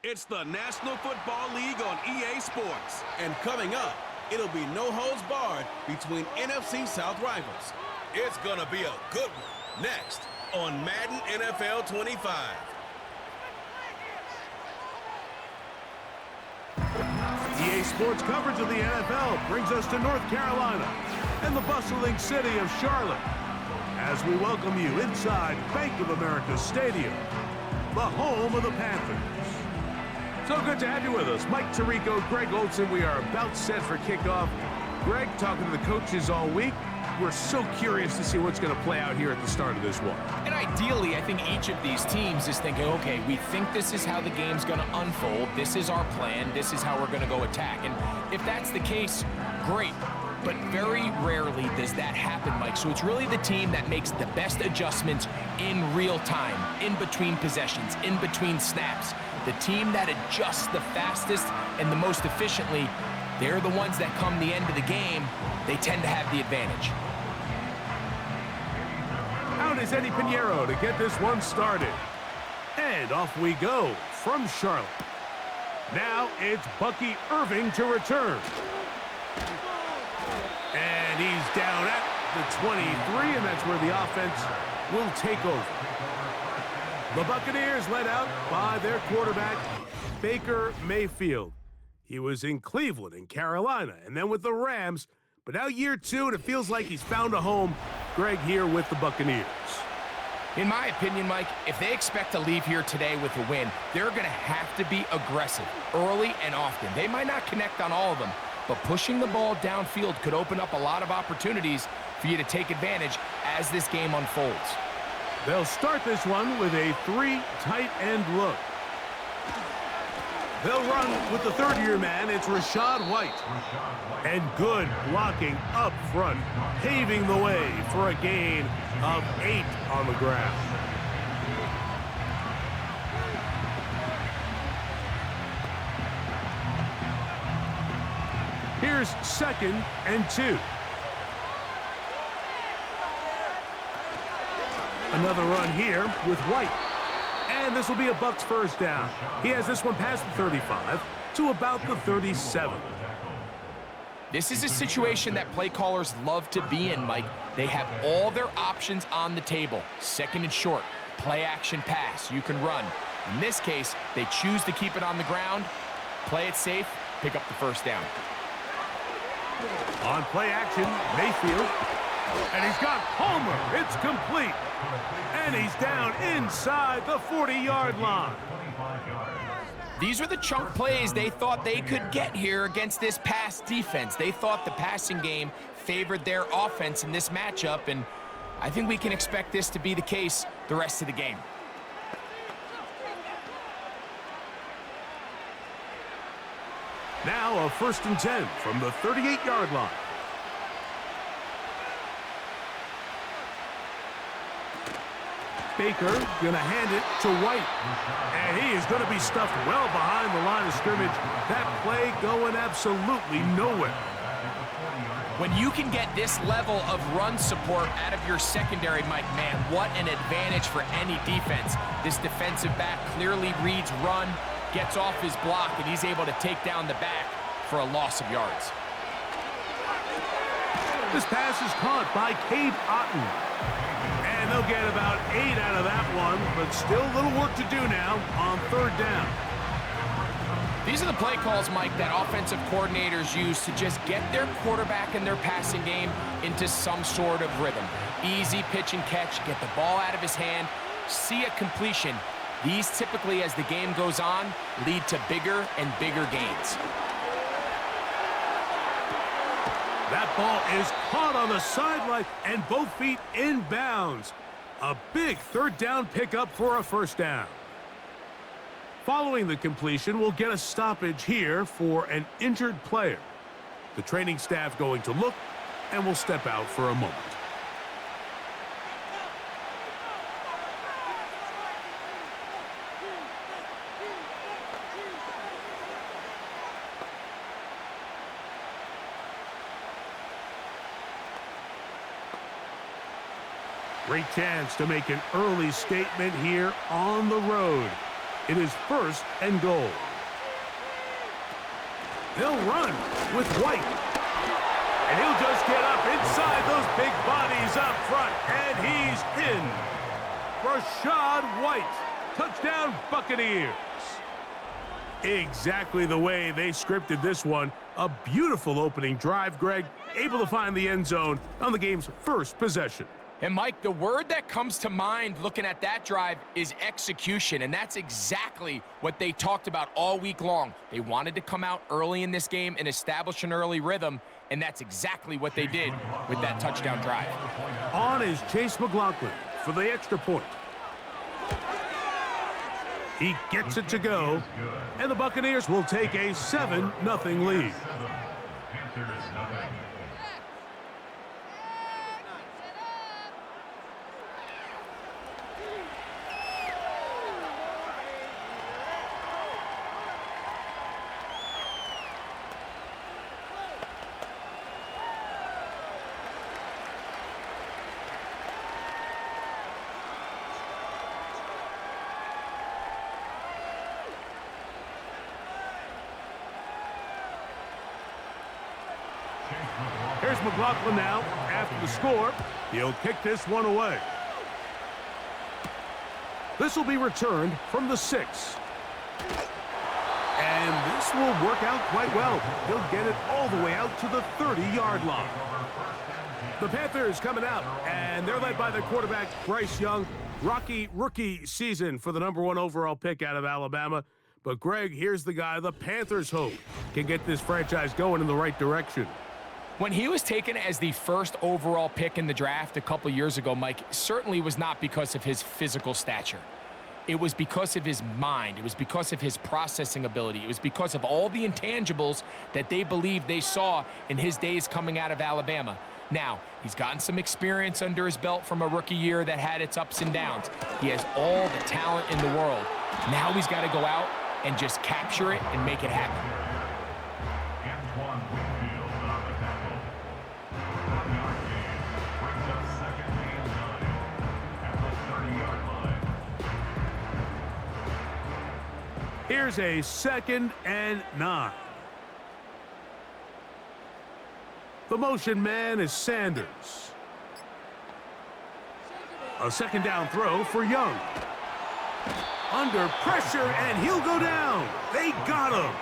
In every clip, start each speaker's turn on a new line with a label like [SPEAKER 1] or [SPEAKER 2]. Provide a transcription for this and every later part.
[SPEAKER 1] It's the National Football League on EA Sports.
[SPEAKER 2] And coming up, it'll be no holds barred between NFC South rivals. It's gonna be a good one. Next on Madden NFL 25.
[SPEAKER 3] EA Sports coverage of the NFL brings us to North Carolina and the bustling city of Charlotte as we welcome you inside Bank of America Stadium, the home of the Panthers. So good to have you with us. Mike Tirico, Greg Olson. We are about set for kickoff. Greg, talking to the coaches all week. We're so curious to see what's going to play out here at the start of this one.
[SPEAKER 4] And ideally, I think each of these teams is thinking, okay, we think this is how the game's going to unfold. This is our plan. This is how we're going to go attack. And if that's the case, great. But very rarely does that happen, Mike. So it's really the team that makes the best adjustments in real time, in between possessions, in between snaps. The team that adjusts the fastest and the most efficiently, they're the ones that come the end of the game, they tend to have the advantage.
[SPEAKER 3] Out is Eddie Pinheiro to get this one started. And off we go from Charlotte. Now it's Bucky Irving to return. And he's down at the 23, and that's where the offense will take over. The Buccaneers led out by their quarterback, Baker Mayfield. He was in Cleveland and Carolina, and then with the Rams. But now year two, and it feels like he's found a home. Greg here with the Buccaneers.
[SPEAKER 4] In my opinion, Mike, if they expect to leave here today with a win, they're going to have to be aggressive early and often. They might not connect on all of them, but pushing the ball downfield could open up a lot of opportunities for you to take advantage as this game unfolds.
[SPEAKER 3] They'll start this one with a three tight end look. They'll run with the third-year man. It's Rachaad White. And good blocking up front, paving the way for a gain of 8 on the ground. Here's 2nd and 2. Another run here with White. And this will be a Bucs first down. He has this one past the 35 to about the 37.
[SPEAKER 4] This is a situation that play callers love to be in, Mike. They have all their options on the table. 2nd and short, play action pass, you can run. In this case, they choose to keep it on the ground, play it safe, pick up the first down.
[SPEAKER 3] On play action, Mayfield. And he's got Palmer. It's complete. And he's down inside the 40-yard line.
[SPEAKER 4] These are the chunk plays they thought they could get here against this pass defense. They thought the passing game favored their offense in this matchup, and I think we can expect this to be the case the rest of the game.
[SPEAKER 3] Now a 1st and 10 from the 38-yard line. Baker gonna hand it to White. And he is gonna be stuffed well behind the line of scrimmage. That play going absolutely nowhere.
[SPEAKER 4] When you can get this level of run support out of your secondary, Mike, man, what an advantage for any defense. This defensive back clearly reads run, gets off his block, and he's able to take down the back for a loss of yards.
[SPEAKER 3] This pass is caught by Cade Otton. And they'll get about 8 out of that one, but still a little work to do now on 3rd down.
[SPEAKER 4] These are the play calls, Mike, that offensive coordinators use to just get their quarterback and their passing game into some sort of rhythm. Easy pitch and catch, get the ball out of his hand, see a completion. These typically, as the game goes on, lead to bigger and bigger gains.
[SPEAKER 3] That ball is caught on the sideline and both feet in bounds. A big 3rd down pickup for a 1st down. Following the completion, we'll get a stoppage here for an injured player. The training staff going to look and will step out for a moment. Great chance to make an early statement here on the road. It is 1st and goal. They'll run with White. And he'll just get up inside those big bodies up front. And he's in. Rashad White. Touchdown, Buccaneers. Exactly the way they scripted this one. A beautiful opening drive, Greg. Able to find the end zone on the game's first possession.
[SPEAKER 4] And, Mike, the word that comes to mind looking at that drive is execution, and that's exactly what they talked about all week long. They wanted to come out early in this game and establish an early rhythm, and that's exactly what they did with that touchdown drive.
[SPEAKER 3] On is Chase McLaughlin for the extra point. He gets it to go, and the Buccaneers will take a 7-0 lead. Here's McLaughlin now. After the score, he'll kick this one away. This will be returned from the 6. And this will work out quite well. He'll get it all the way out to the 30-yard line. The Panthers coming out, and they're led by their quarterback, Bryce Young. Rocky rookie season for the #1 overall pick out of Alabama. But, Greg, here's the guy the Panthers hope can get this franchise going in the right direction.
[SPEAKER 4] When he was taken as the first overall pick in the draft a couple years ago, Mike, certainly was not because of his physical stature. It was because of his mind. It was because of his processing ability. It was because of all the intangibles that they believed they saw in his days coming out of Alabama. Now, he's gotten some experience under his belt from a rookie year that had its ups and downs. He has all the talent in the world. Now he's got to go out and just capture it and make it happen.
[SPEAKER 3] Here's a 2nd and 9. The motion man is Sanders. A 2nd down throw for Young. Under pressure, and he'll go down. They got him.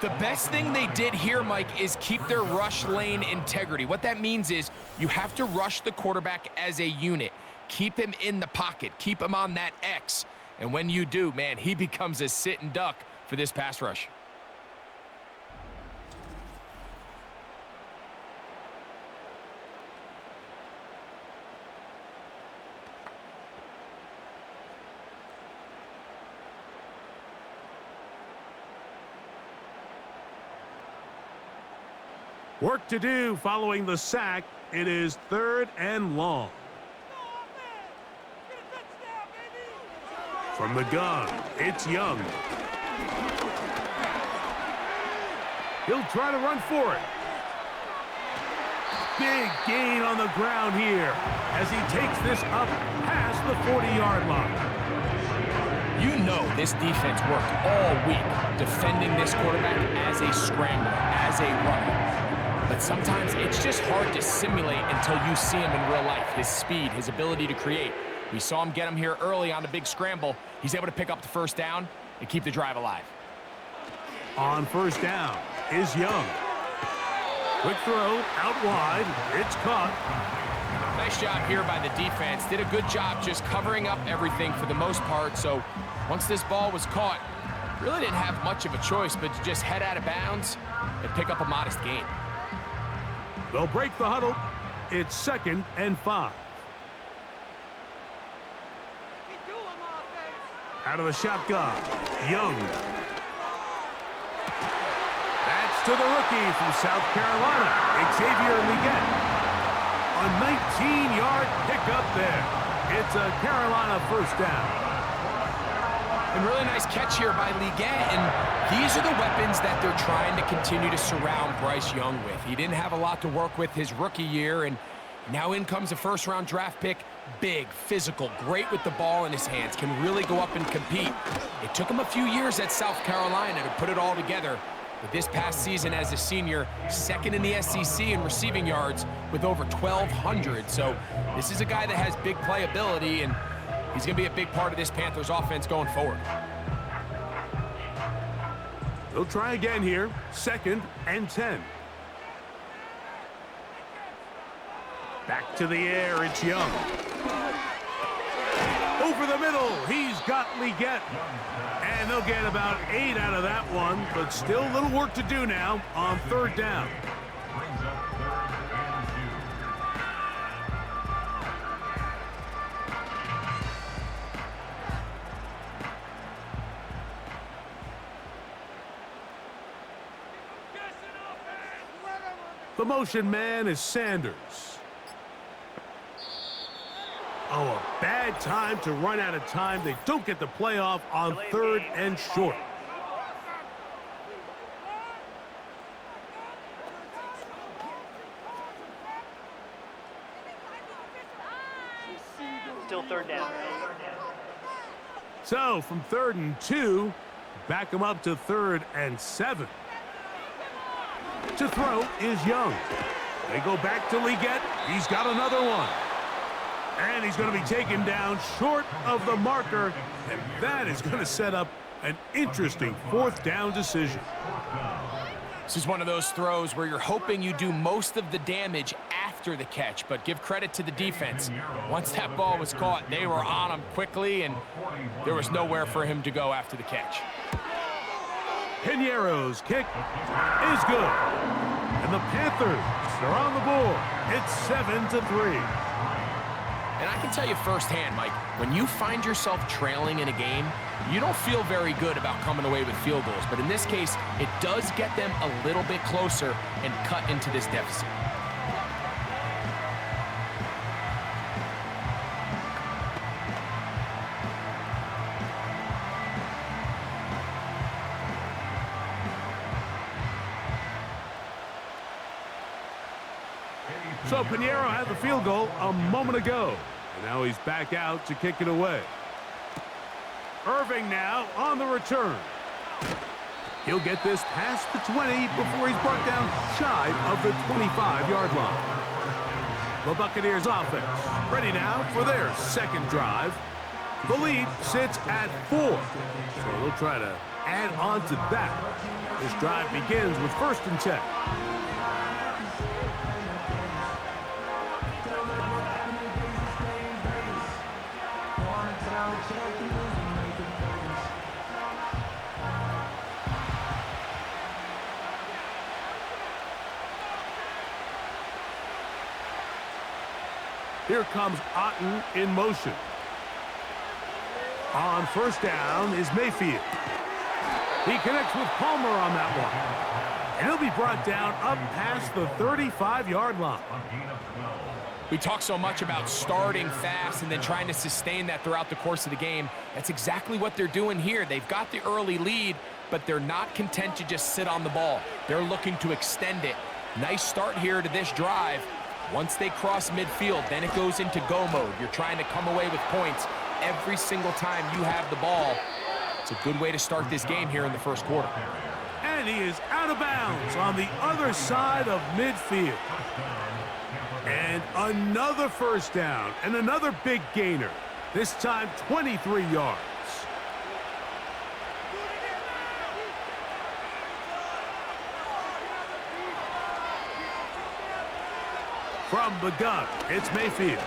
[SPEAKER 4] The best thing they did here, Mike, is keep their rush lane integrity. What that means is you have to rush the quarterback as a unit. Keep him in the pocket. Keep him on that X. And when you do, man, he becomes a sitting duck for this pass rush.
[SPEAKER 3] Work to do following the sack. It is 3rd and long. From the gun, it's Young. He'll try to run for it. Big gain on the ground here as he takes this up past the 40-yard line.
[SPEAKER 4] You know this defense worked all week defending this quarterback as a scrambler, as a runner. But sometimes it's just hard to simulate until you see him in real life. His speed, his ability to create. We saw him get him here early on the big scramble. He's able to pick up the 1st down and keep the drive alive.
[SPEAKER 3] On 1st down is Young. Quick throw out wide. It's caught.
[SPEAKER 4] Nice job here by the defense. Did a good job just covering up everything for the most part. So once this ball was caught, really didn't have much of a choice but to just head out of bounds and pick up a modest gain.
[SPEAKER 3] They'll break the huddle. It's 2nd and 5. Out of the shotgun, Young. That's to the rookie from South Carolina, Xavier Legette. A 19-yard pickup there. It's a Carolina 1st down.
[SPEAKER 4] And really nice catch here by Legette, and these are the weapons that they're trying to continue to surround Bryce Young with. He didn't have a lot to work with his rookie year, and now in comes a 1st-round draft pick big, physical, great with the ball in his hands, can really go up and compete. It took him a few years at South Carolina to put it all together. But this past season as a senior, second in the SEC in receiving yards with over 1,200. So this is a guy that has big playability, and he's going to be a big part of this Panthers offense going forward.
[SPEAKER 3] They'll try again here. 2nd and 10. Back to the air, it's Young. Over the middle, he's got Leggett. And they'll get about 8 out of that one, but still a little work to do now on 3rd down. The motion man is Sanders. Oh, a bad time to run out of time. They don't get the playoff on 3rd and short.
[SPEAKER 5] Still 3rd down.
[SPEAKER 3] So from 3rd and 2, back them up to 3rd and 7. To throw is Young. They go back to Leggett. He's got another one. And he's going to be taken down short of the marker. And that is going to set up an interesting 4th down decision.
[SPEAKER 4] This is one of those throws where you're hoping you do most of the damage after the catch, but give credit to the defense. Once that ball was caught, they were on him quickly, and there was nowhere for him to go after the catch.
[SPEAKER 3] Piñeiro's kick is good. And the Panthers are on the board. It's 7-3.
[SPEAKER 4] And I can tell you firsthand, Mike, when you find yourself trailing in a game, you don't feel very good about coming away with field goals. But in this case, it does get them a little bit closer and cut into this deficit.
[SPEAKER 3] So Piñeiro had the field goal a moment ago. And now he's back out to kick it away. Irving now on the return. He'll get this past the 20 before he's brought down shy of the 25-yard line. The Buccaneers offense ready now for their 2nd drive. The lead sits at 4. So they'll try to add on to that. This drive begins with 1st and 10. Here comes Otten in motion. On 1st down is Mayfield. He connects with Palmer on that one. And he'll be brought down up past the 35-yard line.
[SPEAKER 4] We talk so much about starting fast and then trying to sustain that throughout the course of the game. That's exactly what they're doing here. They've got the early lead, but they're not content to just sit on the ball. They're looking to extend it. Nice start here to this drive. Once they cross midfield, then it goes into go mode. You're trying to come away with points every single time you have the ball. It's a good way to start this game here in the 1st quarter.
[SPEAKER 3] And he is out of bounds on the other side of midfield. And another 1st down and another big gainer. This time 23 yards. From the gun, it's Mayfield.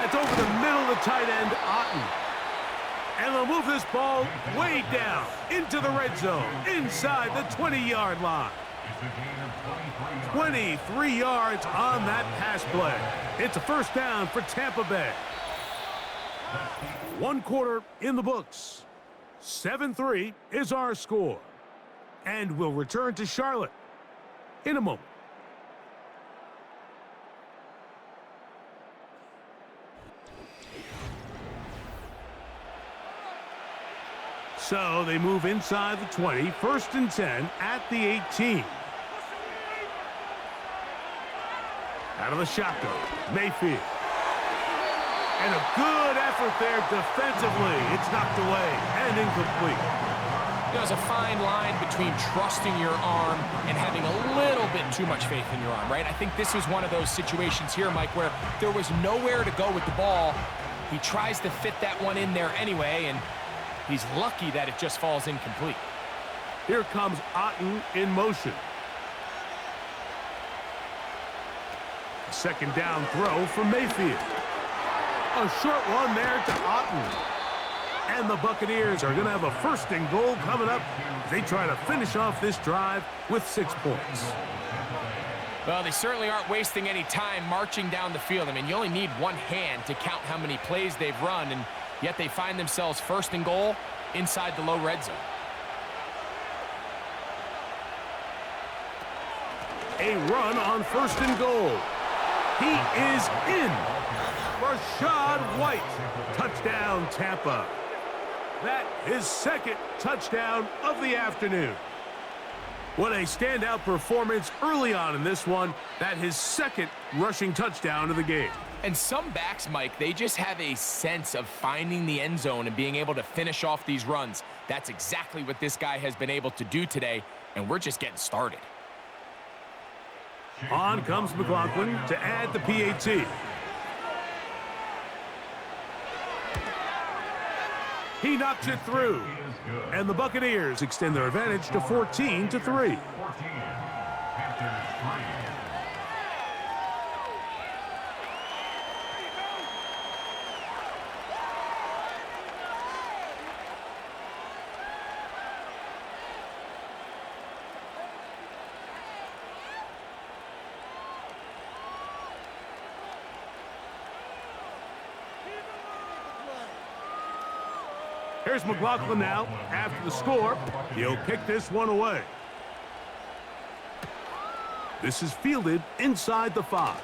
[SPEAKER 3] It's over the middle of the tight end, Otten. And they'll move this ball way down into the red zone, inside the 20-yard line. 23 yards on that pass play. It's a 1st down for Tampa Bay. 1 quarter in the books. 7-3 is our score. And we'll return to Charlotte in a moment. So they move inside the 20, 1st and 10 at the 18. Out of the shotgun, Mayfield. And a good effort there defensively. It's knocked away and incomplete.
[SPEAKER 4] There's a fine line between trusting your arm and having a little bit too much faith in your arm, right? I think this was one of those situations here, Mike, where there was nowhere to go with the ball. He tries to fit that one in there anyway, and he's lucky that it just falls incomplete.
[SPEAKER 3] Here comes Otten in motion. Second down throw from Mayfield. A short one there to Otten. And the Buccaneers are going to have a 1st and goal coming up as they try to finish off this drive with 6 points.
[SPEAKER 4] Well, they certainly aren't wasting any time marching down the field. I mean, you only need one hand to count how many plays they've run, and yet they find themselves 1st and goal inside the low red zone.
[SPEAKER 3] A run on 1st and goal. He is in. Rashad White. Touchdown, Tampa. That is 2nd touchdown of the afternoon. What a standout performance early on in this one. That his 2nd rushing touchdown of the game.
[SPEAKER 4] And some backs, Mike, they just have a sense of finding the end zone and being able to finish off these runs. That's exactly what this guy has been able to do today, and we're just getting started.
[SPEAKER 3] On comes McLaughlin to add the PAT. He knocks it through. And the Buccaneers extend their advantage to 14-3. Here's McLaughlin now. After the score, he'll kick this one away. This is fielded inside the 5.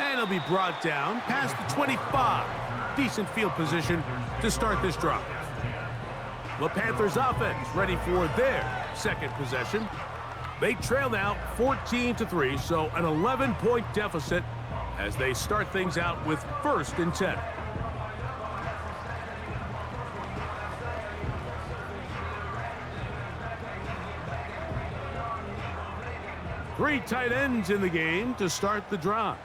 [SPEAKER 3] And it'll be brought down past the 25. Decent field position to start this drive. The Panthers offense ready for their 2nd possession. They trail now 14-3, so an 11-point deficit as they start things out with 1st and 10. Three tight ends in the game to start the drive.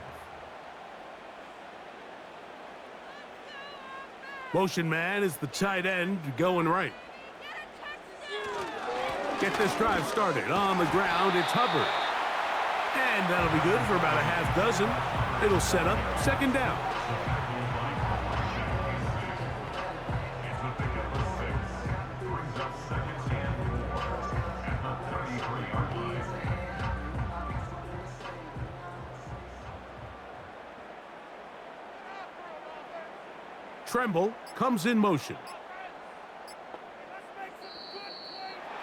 [SPEAKER 3] Motion man is the tight end going right. Get this drive started. On the ground, it's Hubbard. And that'll be good for about a half dozen. It'll set up 2nd down. Tremble comes in motion.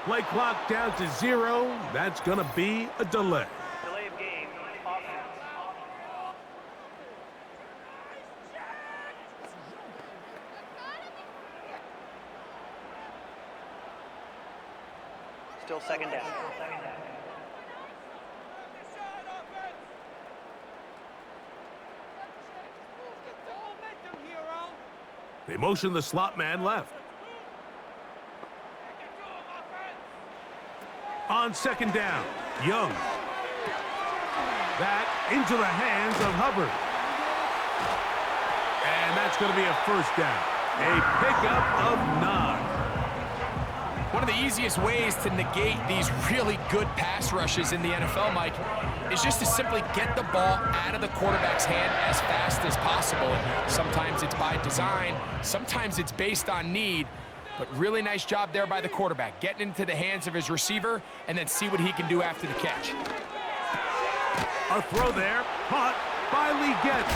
[SPEAKER 3] Play clock down to 0. That's going to be a delay.
[SPEAKER 5] Delay of game. Offense. Still 2nd down.
[SPEAKER 3] They motion the slot man left. On 2nd down, Young. That into the hands of Hubbard. And that's going to be a 1st down. A pickup of 9.
[SPEAKER 4] One of the easiest ways to negate these really good pass rushes in the NFL, Mike, is just to simply get the ball out of the quarterback's hand as fast as possible. And sometimes it's by design, sometimes it's based on need, but really nice job there by the quarterback, getting into the hands of his receiver and then see what he can do after the catch.
[SPEAKER 3] A throw there, caught by Lee Getz.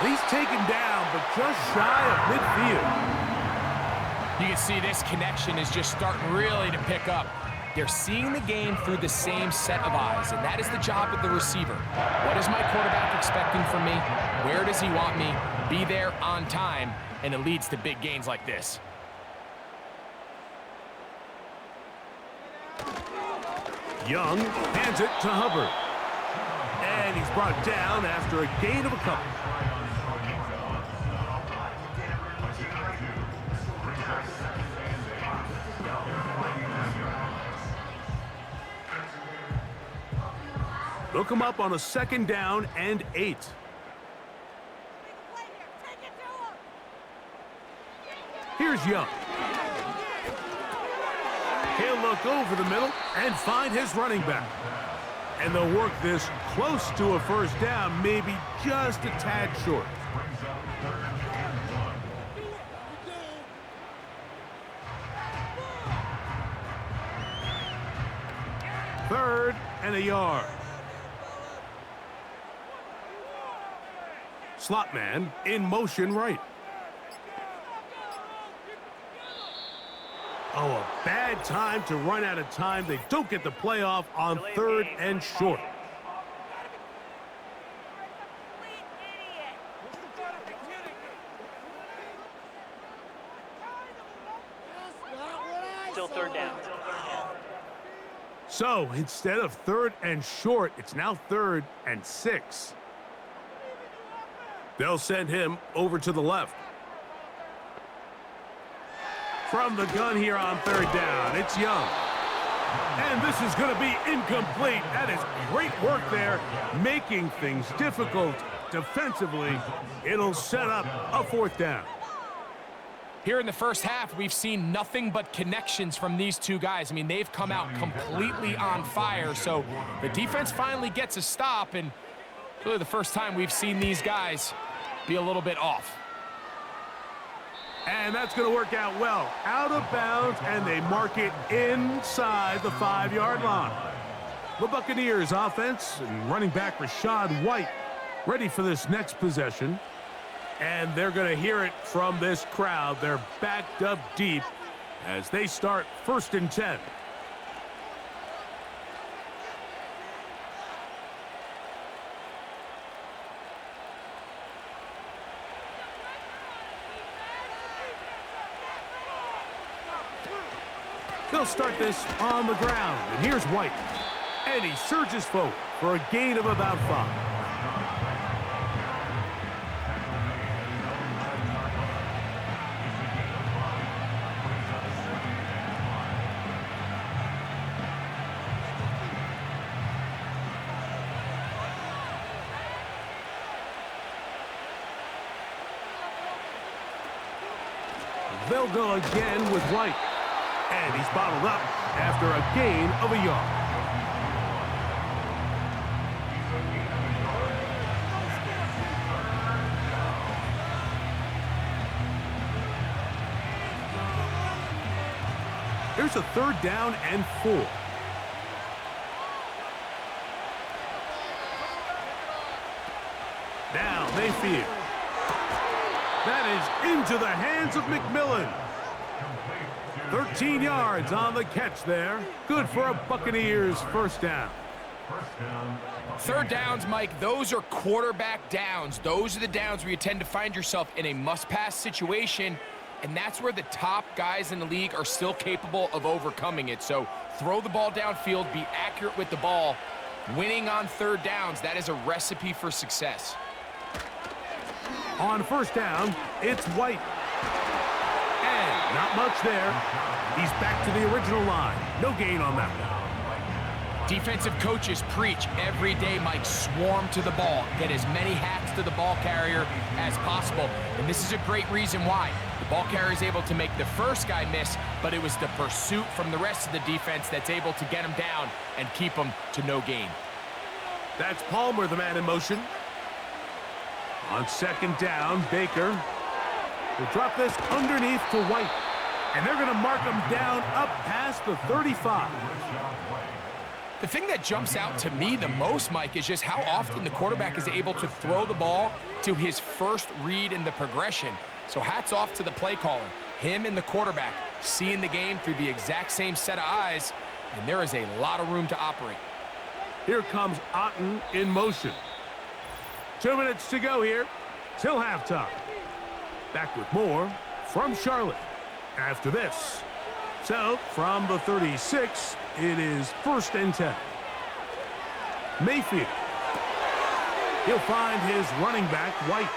[SPEAKER 3] He's taken down, but just shy of midfield.
[SPEAKER 4] You can see this connection is just starting really to pick up. They're seeing the game through the same set of eyes, and that is the job of the receiver. What is my quarterback expecting from me? Where does he want me? Be there on time, and it leads to big gains like this.
[SPEAKER 3] Young hands it to Hubbard. And he's brought down after a gain of a couple. They'll come up on a 2nd down and 8. Here's Young. He'll look over the middle and find his running back. And they'll work this close to a 1st down, maybe just a tad short. Third and a yard. Slot man in motion right. Oh, a bad time to run out of time. They don't get the playoff on 3rd and short.
[SPEAKER 5] Still 3rd down.
[SPEAKER 3] So instead of 3rd and short, it's now 3rd and 6. They'll send him over to the left. From the gun here on 3rd down, it's Young. And this is going to be incomplete. That is great work there, making things difficult defensively. It'll set up a 4th down.
[SPEAKER 4] Here in the first half, we've seen nothing but connections from these two guys. I mean, they've come out completely on fire, so the defense finally gets a stop, and really the first time we've seen these guys be a little bit off.
[SPEAKER 3] And that's going to work out well. Out of bounds, and they mark it inside the 5-yard line. The Buccaneers offense and running back Rashad White ready for this next possession. And they're going to hear it from this crowd. They're backed up deep as they start 1st and 10. They'll start this on the ground. And here's White. And he surges forward for a gain of about 5. They'll go again with White. And he's bottled up after a gain of a yard. Here's a 3rd down and 4. Now Mayfield. That is into the hands of McMillan. 13 yards on the catch there. Good for a Buccaneers 1st down.
[SPEAKER 4] 3rd downs, Mike, those are quarterback downs. Those are the downs where you tend to find yourself in a must-pass situation, and that's where the top guys in the league are still capable of overcoming it. So throw the ball downfield, be accurate with the ball. Winning on 3rd downs, that is a recipe for success.
[SPEAKER 3] On 1st down, it's White. And not much there. He's back to the original line. No gain on that one.
[SPEAKER 4] Defensive coaches preach every day, Mike, swarm to the ball. Get as many hacks to the ball carrier as possible. And this is a great reason why. The ball carrier is able to make the first guy miss, but it was the pursuit from the rest of the defense that's able to get him down and keep him to no gain.
[SPEAKER 3] That's Palmer, the man in motion. On 2nd down, Baker will drop this underneath to White. And they're going to mark him down up past the 35.
[SPEAKER 4] The thing that jumps out to me the most, Mike, is just how often the quarterback is able to throw the ball to his first read in the progression. So hats off to the play caller. Him and the quarterback seeing the game through the exact same set of eyes, and there is a lot of room to operate.
[SPEAKER 3] Here comes Otten in motion. 2 minutes to go here till halftime. Back with more from Charlotte after this. So from the 36, it is 1st and 10. Mayfield. He'll find his running back, White.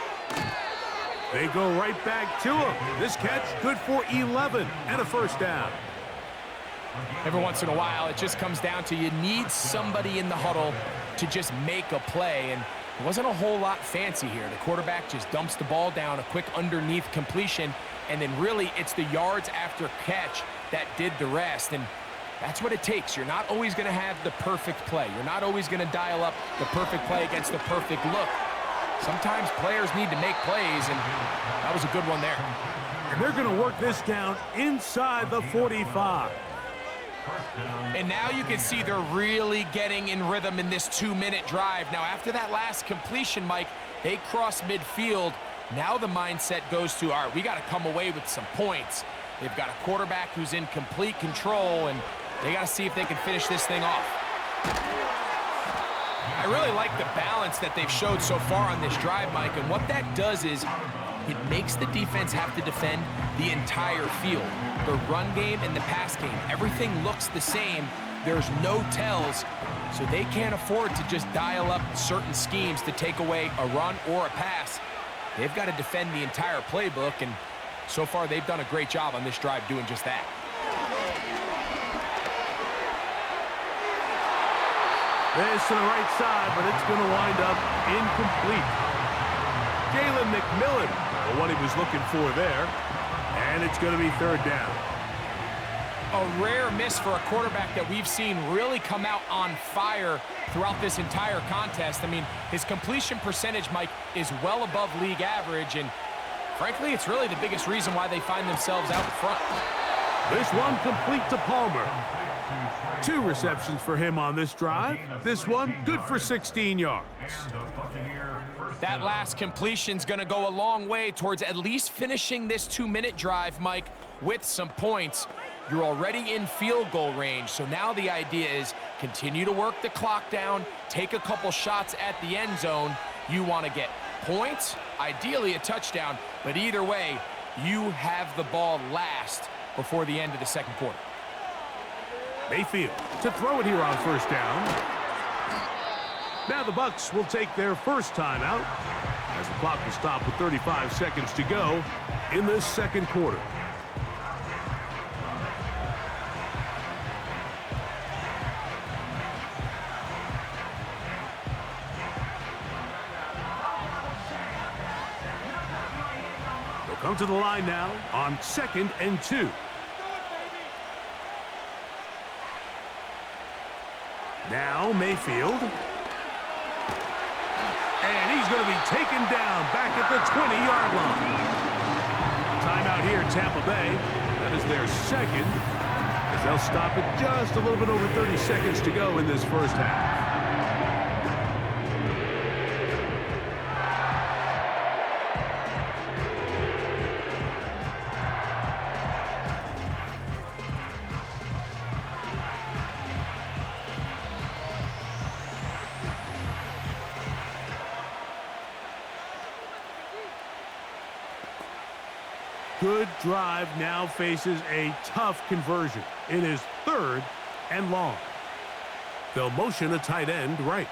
[SPEAKER 3] They go right back to him. This catch good for 11 and a 1st down.
[SPEAKER 4] Every once in a while, it just comes down to you need somebody in the huddle to just make a play, and it wasn't a whole lot fancy here. The quarterback just dumps the ball down, a quick underneath completion, and then really it's the yards after catch that did the rest, and that's what it takes. You're not always going to have the perfect play. You're not always going to dial up the perfect play against the perfect look. Sometimes players need to make plays, and that was a good one there.
[SPEAKER 3] And they're going to work this down inside the 45.
[SPEAKER 4] And now you can see they're really getting in rhythm in this 2-minute drive. Now, after that last completion, Mike, they cross midfield. Now the mindset goes to, all right, we got to come away with some points. They've got a quarterback who's in complete control, and they got to see if they can finish this thing off. I really like the balance that they've showed so far on this drive, Mike, and what that does is it makes the defense have to defend the entire field. The run game and the pass game, everything looks the same. There's no tells, so they can't afford to just dial up certain schemes to take away a run or a pass. They've got to defend the entire playbook, and so far they've done a great job on this drive doing just that.
[SPEAKER 3] This to the right side, but it's going to wind up incomplete. Jalen McMillan, what he was looking for there, and it's going to be third down.
[SPEAKER 4] A rare miss for a quarterback that we've seen really come out on fire throughout this entire contest. I mean, his completion percentage, Mike, is well above league average, and frankly, it's really the biggest reason why they find themselves out in front.
[SPEAKER 3] This one complete to Palmer. 2 receptions for him on this drive. This one good for 16 yards.
[SPEAKER 4] That last completion's going to go a long way towards at least finishing this 2-minute drive, Mike, with some points. You're already in field goal range, so now the idea is continue to work the clock down, take a couple shots at the end zone. You want to get points, ideally a touchdown, but either way, you have the ball last before the end of the second quarter.
[SPEAKER 3] Mayfield to throw it here on first down. Now the Bucs will take their first timeout as the clock will stop with 35 seconds to go in this second quarter. They'll come to the line now on 2nd and 2. Now Mayfield. And he's going to be taken down back at the 20-yard line. Timeout here, Tampa Bay. That is their second, as they'll stop it just a little bit over 30 seconds to go in this first half. Good drive now faces a tough conversion. It is 3rd and long. They'll motion a tight end right.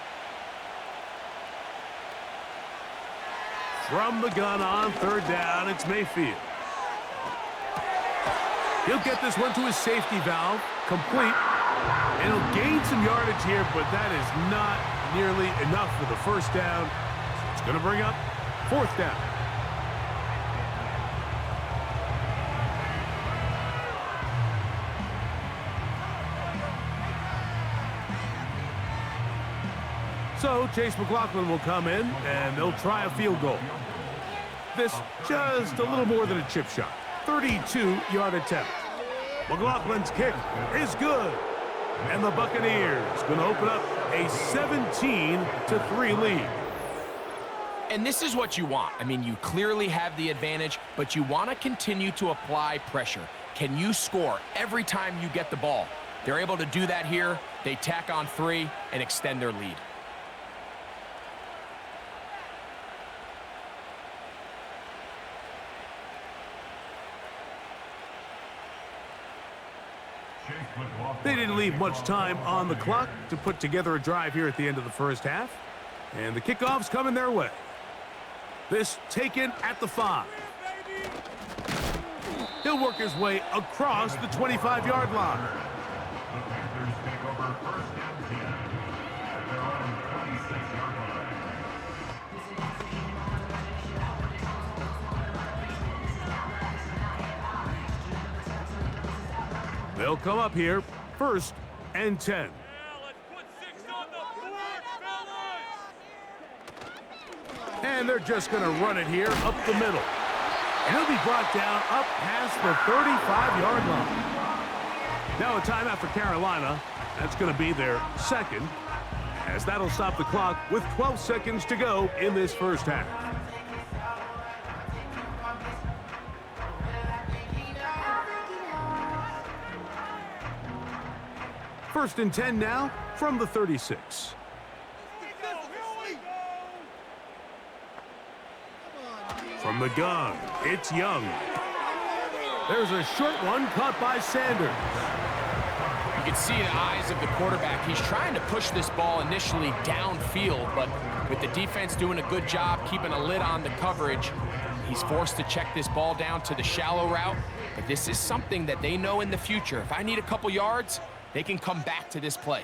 [SPEAKER 3] From the gun on 3rd down, it's Mayfield. He'll get this one to his safety valve, complete. And he'll gain some yardage here, but that is not nearly enough for the first down. So it's going to bring up 4th down. So Chase McLaughlin will come in, and they'll try a field goal. This just a little more than a chip shot. 32-yard attempt. McLaughlin's kick is good. And the Buccaneers going to open up a 17-3 lead.
[SPEAKER 4] And this is what you want. I mean, you clearly have the advantage, but you want to continue to apply pressure. Can you score every time you get the ball? They're able to do that here. They tack on 3 and extend their lead.
[SPEAKER 3] They didn't leave much time on the clock to put together a drive here at the end of the first half. And the kickoff's coming their way. This taken at the 5. He'll work his way across the 25-yard line. They'll come up here, 1st and 10. And they're just going to run it here up the middle. And he'll be brought down up past the 35-yard line. Now a timeout for Carolina. That's going to be their second, as that'll stop the clock with 12 seconds to go in this first half. First and 10 now from the 36. From the gun, it's Young. There's a short one caught by Sanders.
[SPEAKER 4] You can see in the eyes of the quarterback, he's trying to push this ball initially downfield, but with the defense doing a good job keeping a lid on the coverage, he's forced to check this ball down to the shallow route. But this is something that they know in the future. If I need a couple yards, they can come back to this play.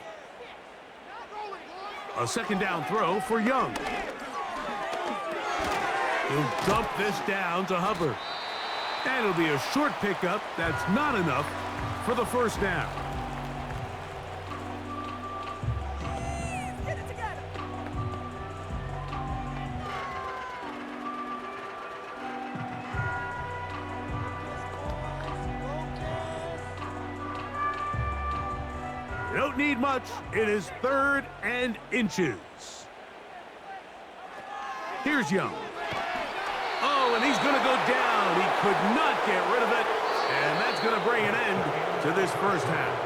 [SPEAKER 3] A second down throw for Young. He'll dump this down to Hubbard. And it'll be a short pickup. That's not enough for the first down. Don't need much. It is 3rd and inches. Here's Young. Oh, and he's going to go down. He could not get rid of it. And that's going to bring an end to this first half.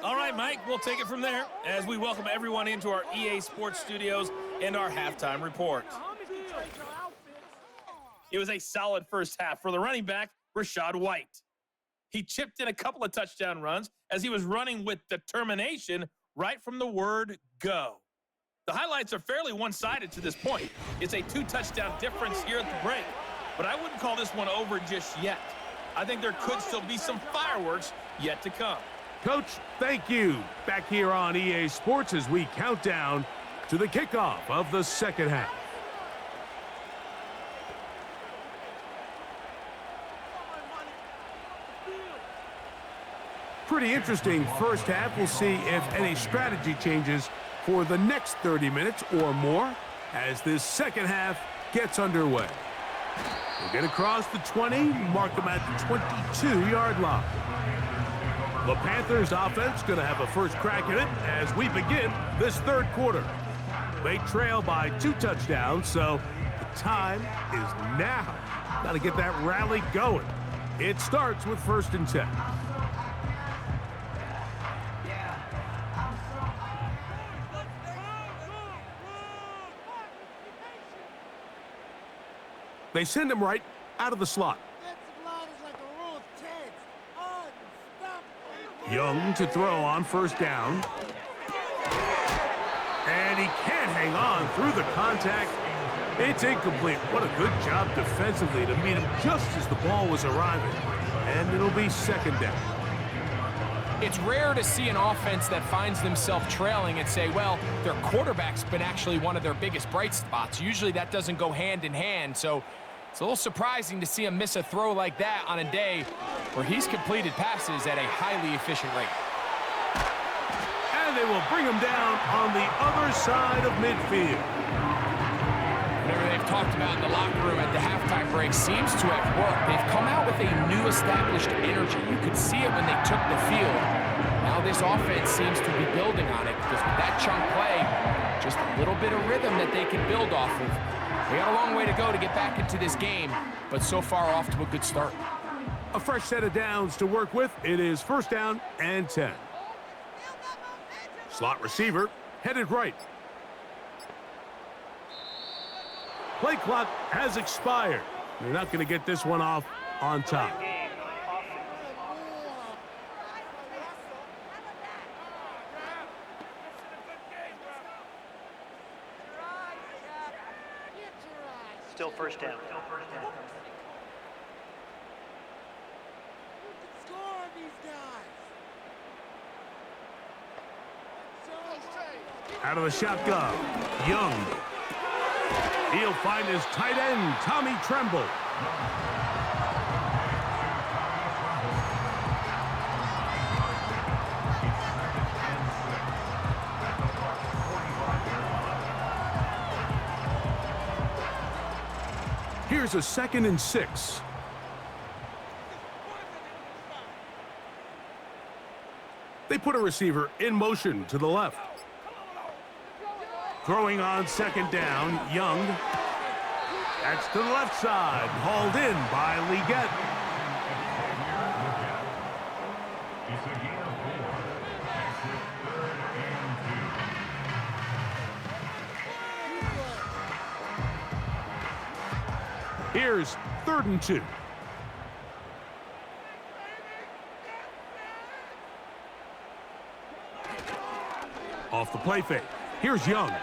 [SPEAKER 6] All right, Mike, we'll take it from there as we welcome everyone into our EA Sports Studios and our halftime report. It was a solid first half for the running back, Rachaad White. He chipped in a couple of touchdown runs as he was running with determination right from the word go. The highlights are fairly one-sided to this point. It's a 2-touchdown difference here at the break, but I wouldn't call this one over just yet. I think there could still be some fireworks yet to come.
[SPEAKER 3] Coach, thank you. Back here on EA Sports as we count down to the kickoff of the second half. Pretty interesting first half. We'll see if any strategy changes for the next 30 minutes or more as this second half gets underway. We'll get across the 20, mark them at the 22-yard line. The Panthers offense going to have a first crack at it as we begin this third quarter. They trail by 2 touchdowns, so the time is now. Got to get that rally going. It starts with 1st and 10. They send him right out of the slot. Young to throw on 1st down. And he can't hang on through the contact. It's incomplete. What a good job defensively to meet him just as the ball was arriving. And it'll be 2nd down.
[SPEAKER 4] It's rare to see an offense that finds themselves trailing and say, well, their quarterback's been actually one of their biggest bright spots. Usually that doesn't go hand in hand, so it's a little surprising to see him miss a throw like that on a day where he's completed passes at a highly efficient rate.
[SPEAKER 3] And they will bring him down on the other side of midfield.
[SPEAKER 4] Whatever they've talked about in the locker room at the halftime break seems to have worked. They've come out with a new established energy. You could see it when they took the field. Now this offense seems to be building on it because with that chunk play, just a little bit of rhythm that they can build off of. They got a long way to go to get back into this game, but so far off to a good start.
[SPEAKER 3] A fresh set of downs to work with. It is 1st down and 10. Slot receiver headed right. Play clock has expired. They're not going to get this one off on time.
[SPEAKER 5] first down.
[SPEAKER 3] Out of the shotgun, Young. He'll find his tight end, Tommy Tremble. Here's a 2nd and 6. They put a receiver in motion to the left. Throwing on 2nd down, Young. That's to the left side, hauled in by Leggett. Here's 3rd and 2. Off the play fake. Here's Young. And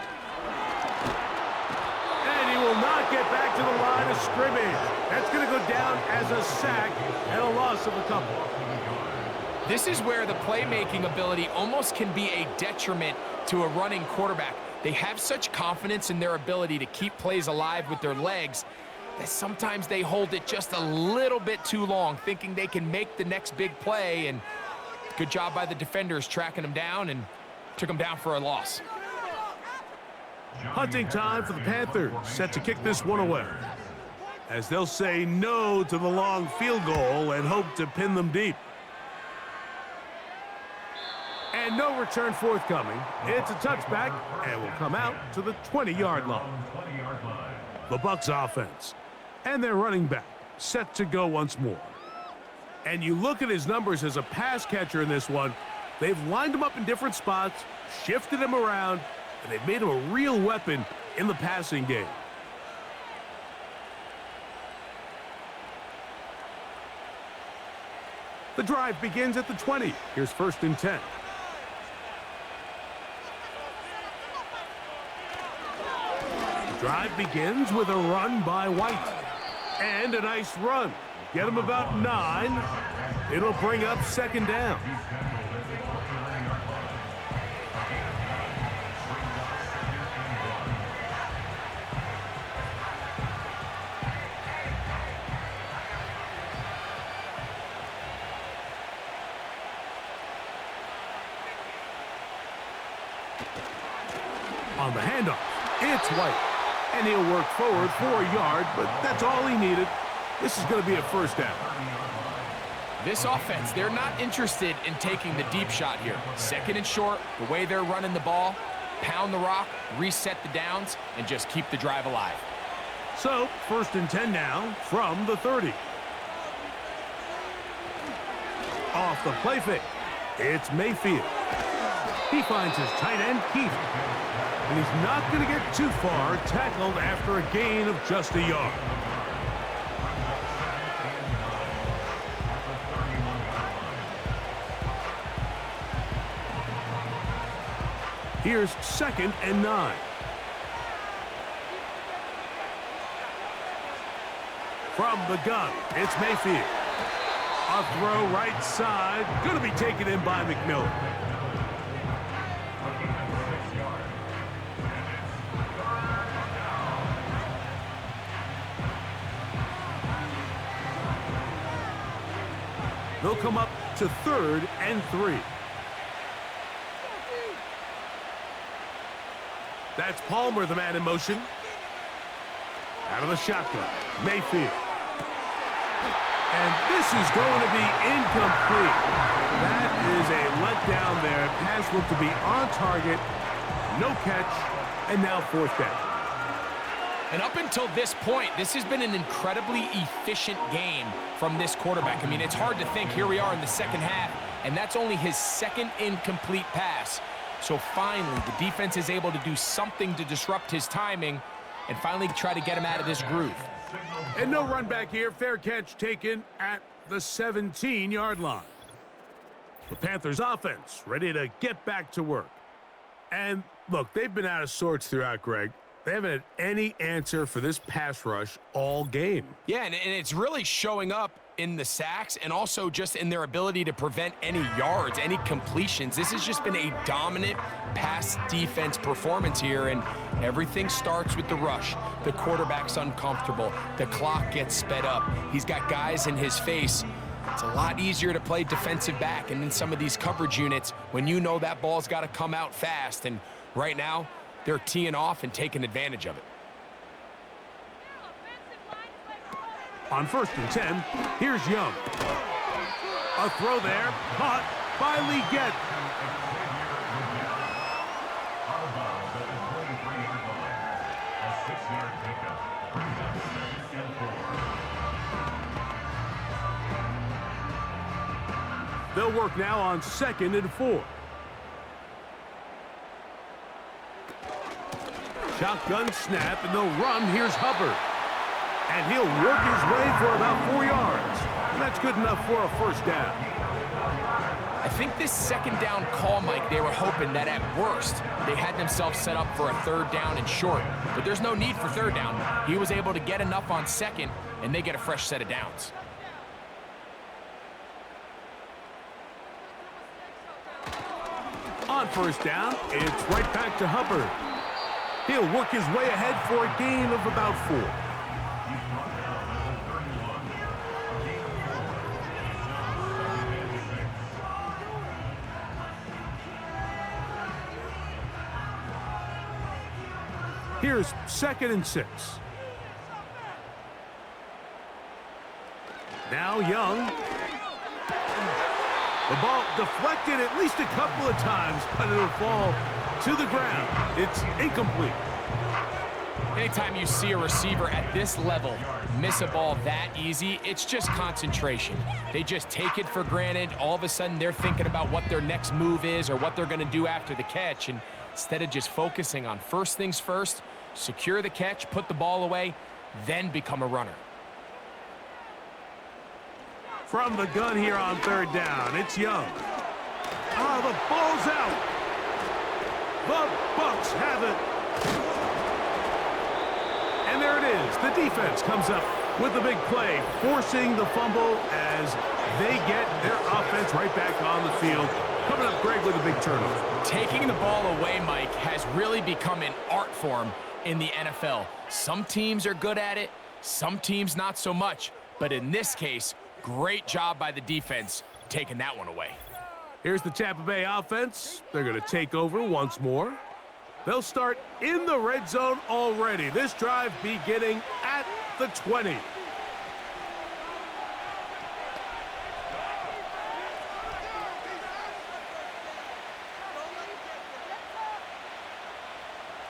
[SPEAKER 3] he will not get back to the line of scrimmage. That's going to go down as a sack and a loss of a couple.
[SPEAKER 4] This is where the playmaking ability almost can be a detriment to a running quarterback. They have such confidence in their ability to keep plays alive with their legs that sometimes they hold it just a little bit too long, thinking they can make the next big play. And good job by the defenders tracking them down and took them down for a loss.
[SPEAKER 3] Hunting time for the Panthers, set to kick this one away, as they'll say no to the long field goal and hope to pin them deep. And no return forthcoming. It's a touchback and will come out to the 20-yard line. The Bucs offense and their running back set to go once more. And you look at his numbers as a pass catcher in this one. They've lined him up in different spots, shifted him around, and they've made him a real weapon in the passing game. The drive begins at the 20. Here's 1st and 10. The drive begins with a run by White. And a nice run. Get him about 9. It'll bring up 2nd down. On the handoff, it's White. And he'll work forward for a yard, but that's all he needed. This is going to be a 1st down.
[SPEAKER 4] This offense, they're not interested in taking the deep shot here. 2nd and short, the way they're running the ball, pound the rock, reset the downs, and just keep the drive alive.
[SPEAKER 3] So, 1st and 10 now from the 30. Off the play fake, it's Mayfield. He finds his tight end, Keith. And he's not going to get too far, tackled after a gain of just a yard. Here's 2nd and 9. From the gun, it's Mayfield. A throw right side, going to be taken in by McMillan. They'll come up to 3rd and 3. That's Palmer, the man in motion. Out of the shotgun, Mayfield. And this is going to be incomplete. That is a letdown there. Pass looked to be on target. No catch, and now 4th down.
[SPEAKER 4] And up until this point, this has been an incredibly efficient game from this quarterback. I mean, it's hard to think. Here we are in the 2nd half, and that's only his 2nd incomplete pass. So finally, the defense is able to do something to disrupt his timing and finally try to get him out of this groove.
[SPEAKER 3] And no run back here. Fair catch taken at the 17-yard line. The Panthers offense ready to get back to work. And look, they've been out of sorts throughout, Greg. They haven't had any answer for this pass rush all game.
[SPEAKER 4] Yeah, and it's really showing up in the sacks and also just in their ability to prevent any yards, any completions. This has just been a dominant pass defense performance here, and everything starts with the rush. The quarterback's uncomfortable. The clock gets sped up. He's got guys in his face. It's a lot easier to play defensive back and in some of these coverage units when you know that ball's got to come out fast, and right now, they're teeing off and taking advantage of it.
[SPEAKER 3] On 1st and 10, here's Young. A throw there, caught by Leggett. They'll work now on 2nd and 4. Shotgun snap, and they'll run. Here's Hubbard. And he'll work his way for about 4 yards. And that's good enough for a 1st down.
[SPEAKER 4] I think this 2nd down call, Mike, they were hoping that at worst, they had themselves set up for a 3rd down and short. But there's no need for 3rd down. He was able to get enough on 2nd, and they get a fresh set of downs.
[SPEAKER 3] On 1st down, it's right back to Hubbard. He'll work his way ahead for a gain of about 4. Here's 2nd and 6. Now Young. The ball deflected at least a couple of times, but it'll fall to the ground. It's incomplete.
[SPEAKER 4] Anytime you see a receiver at this level miss a ball that easy, it's just concentration. They just take it for granted. All of a sudden, they're thinking about what their next move is or what they're going to do after the catch. And instead of just focusing on first things first, secure the catch, put the ball away, then become a runner.
[SPEAKER 3] From the gun here on 3rd down, it's Young. Oh, the ball's out. The Bucs have it. And there it is. The defense comes up with the big play, forcing the fumble as they get their offense right back on the field. Coming up, Greg, with a big turnover.
[SPEAKER 4] Taking the ball away, Mike, has really become an art form in the NFL. Some teams are good at it, some teams not so much. But in this case, great job by the defense taking that one away.
[SPEAKER 3] Here's the Tampa Bay offense. They're going to take over once more. They'll start in the red zone already. This drive beginning at the 20.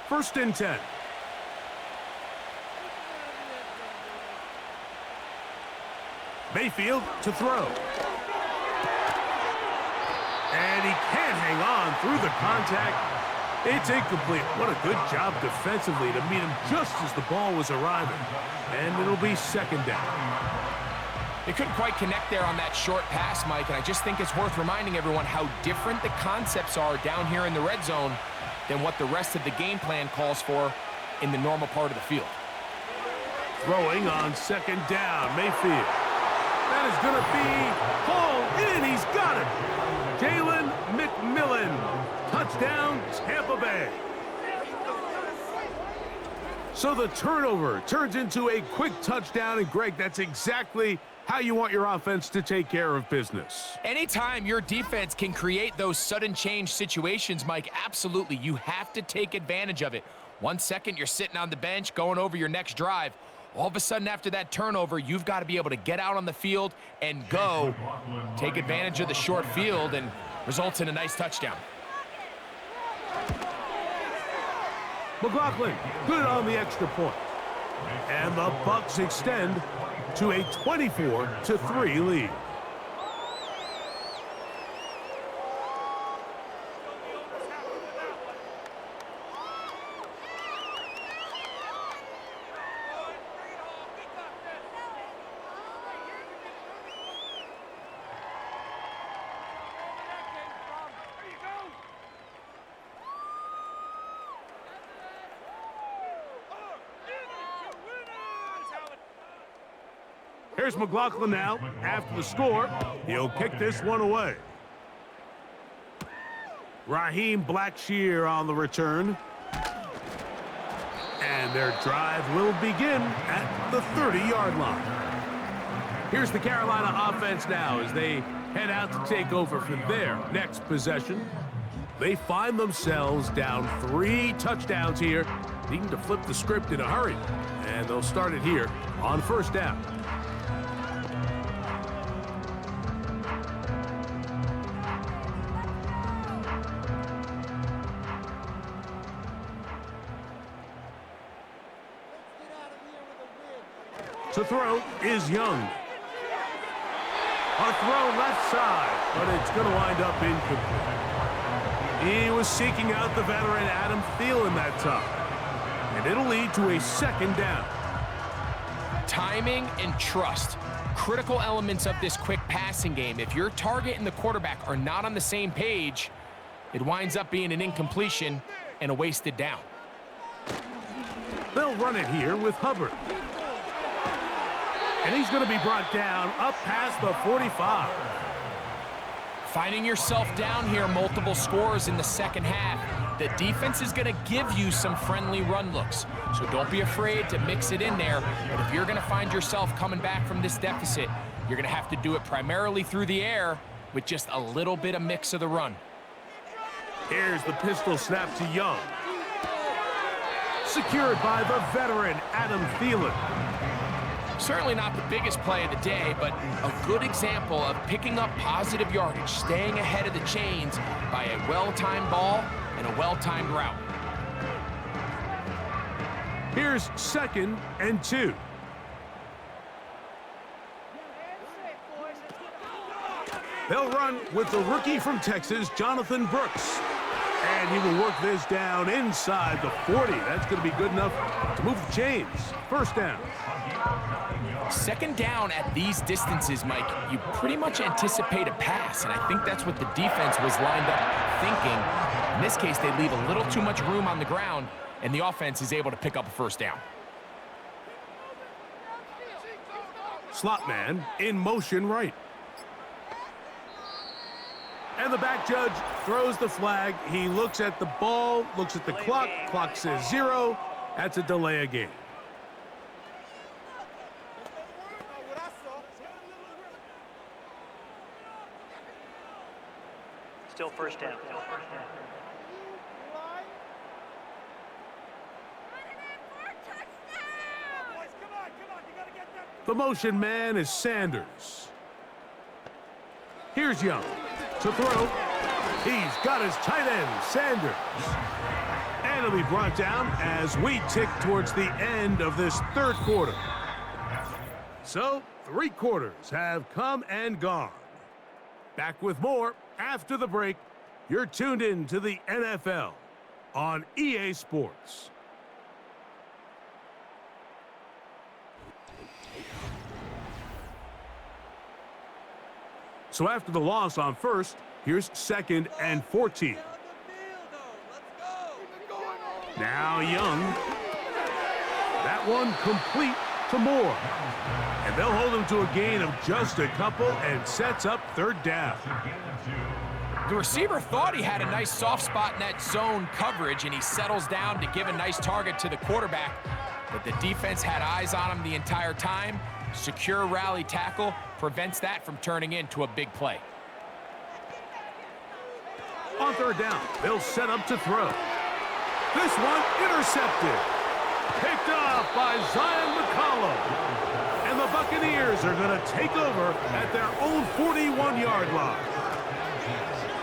[SPEAKER 3] First and 10. Mayfield to throw. And he can't hang on through the contact. It's incomplete. What a good job defensively to meet him just as the ball was arriving. And it'll be 2nd down.
[SPEAKER 4] They couldn't quite connect there on that short pass, Mike, and I just think it's worth reminding everyone how different the concepts are down here in the red zone than what the rest of the game plan calls for in the normal part of the field.
[SPEAKER 3] Throwing on 2nd down, Mayfield. That is going to be hauled in. He's got it. Jalen McMillan. Touchdown, Tampa Bay. So the turnover turns into a quick touchdown, and Greg, that's exactly how you want your offense to take care of business.
[SPEAKER 4] Anytime your defense can create those sudden change situations, Mike, absolutely, you have to take advantage of it. 1 second, you're sitting on the bench, going over your next drive. All of a sudden, after that turnover, you've got to be able to get out on the field and go, take advantage of the short field, and results in a nice touchdown.
[SPEAKER 3] McLaughlin, good on the extra point. And the Bucs extend to a 24-3 lead. Here's McLaughlin now. After the score, he'll kick this one away. Raheem Blackshear on the return. And their drive will begin at the 30-yard line. Here's the Carolina offense now as they head out to take over for their next possession. They find themselves down 3 touchdowns here, needing to flip the script in a hurry. And they'll start it here on first down. To throw is Young. A throw left side, but it's going to wind up incomplete. He was seeking out the veteran Adam Thielen that time. And it'll lead to a second down.
[SPEAKER 4] Timing and trust. Critical elements of this quick passing game. If your target and the quarterback are not on the same page, it winds up being an incompletion and a wasted down.
[SPEAKER 3] They'll run it here with Hubbard. And he's going to be brought down up past the 45.
[SPEAKER 4] Finding yourself down here, multiple scores in the second half. The defense is going to give you some friendly run looks. So don't be afraid to mix it in there. But if you're going to find yourself coming back from this deficit, you're going to have to do it primarily through the air with just a little bit of mix of the run.
[SPEAKER 3] Here's the pistol snap to Young. Secured by the veteran Adam Thielen.
[SPEAKER 4] Certainly not the biggest play of the day, but a good example of picking up positive yardage, staying ahead of the chains by a well-timed ball and a well-timed route.
[SPEAKER 3] Here's 2nd and 2. They'll run with the rookie from Texas, Jonathan Brooks. And he will work this down inside the 40. That's going to be good enough to move the chains. First down.
[SPEAKER 4] Second down at these distances, Mike, you pretty much anticipate a pass, and I think that's what the defense was lined up thinking. In this case, they leave a little too much room on the ground, and the offense is able to pick up a first down.
[SPEAKER 3] Slot man in motion right. And the back judge throws the flag. He looks at the ball, looks at the clock. Clock says 0. That's a delay of game.
[SPEAKER 5] Still first down.
[SPEAKER 3] The motion man is Sanders. Here's Young to throw. He's got his tight end, Sanders. And he'll be brought down as we tick towards the end of this third quarter. So, 3 quarters have come and gone. Back with more after the break. You're tuned in to the NFL on EA Sports. So after the loss on first, here's 2nd and 14. Now Young. That one complete to Moore. And they'll hold him to a gain of just a couple and sets up third down.
[SPEAKER 4] The receiver thought he had a nice soft spot in that zone coverage, and he settles down to give a nice target to the quarterback. But the defense had eyes on him the entire time. Secure rally tackle prevents that from turning into a big play.
[SPEAKER 3] On third down, they'll set up to throw. This one intercepted. Picked off by Zion McCollum. And the Buccaneers are going to take over at their own 41-yard line.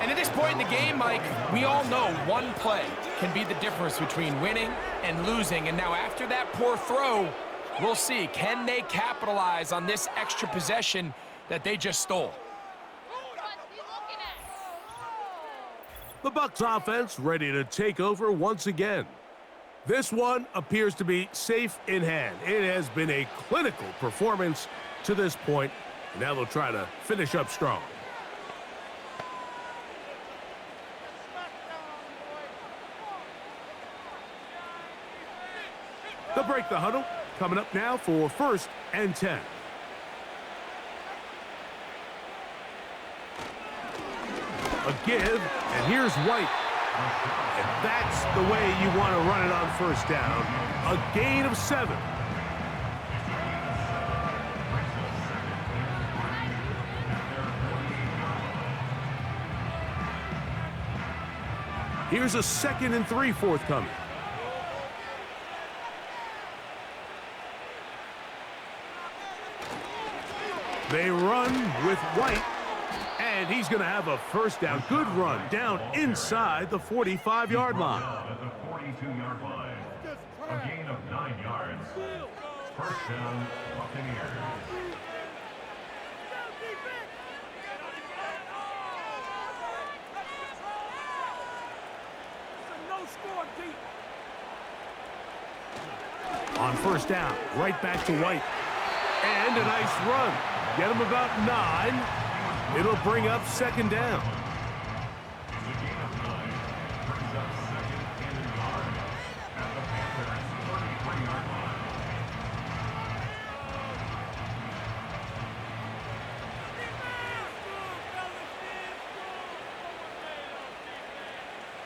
[SPEAKER 4] And at this point in the game, Mike, we all know one play can be the difference between winning and losing. And now after that poor throw, we'll see, can they capitalize on this extra possession that they just stole?
[SPEAKER 3] The Bucs offense ready to take over once again. This one appears to be safe in hand. It has been a clinical performance to this point. And now they'll try to finish up strong. They'll break the huddle. Coming up now for 1st and 10. A give, and here's White. And that's the way you want to run it on first down. A gain of 7. Here's a 2nd and 3 forthcoming. They run with White, and he's going to have a first down. Good run down inside the 45-yard line.
[SPEAKER 7] At the 42-yard line, a gain of 9 yards. First down, Buccaneers.
[SPEAKER 3] On first down, right back to White. And a nice run. Get him about 9. It'll bring up 2nd down.
[SPEAKER 7] The gain of 9 brings up 2nd and a yard at the Panthers' 33-yard line.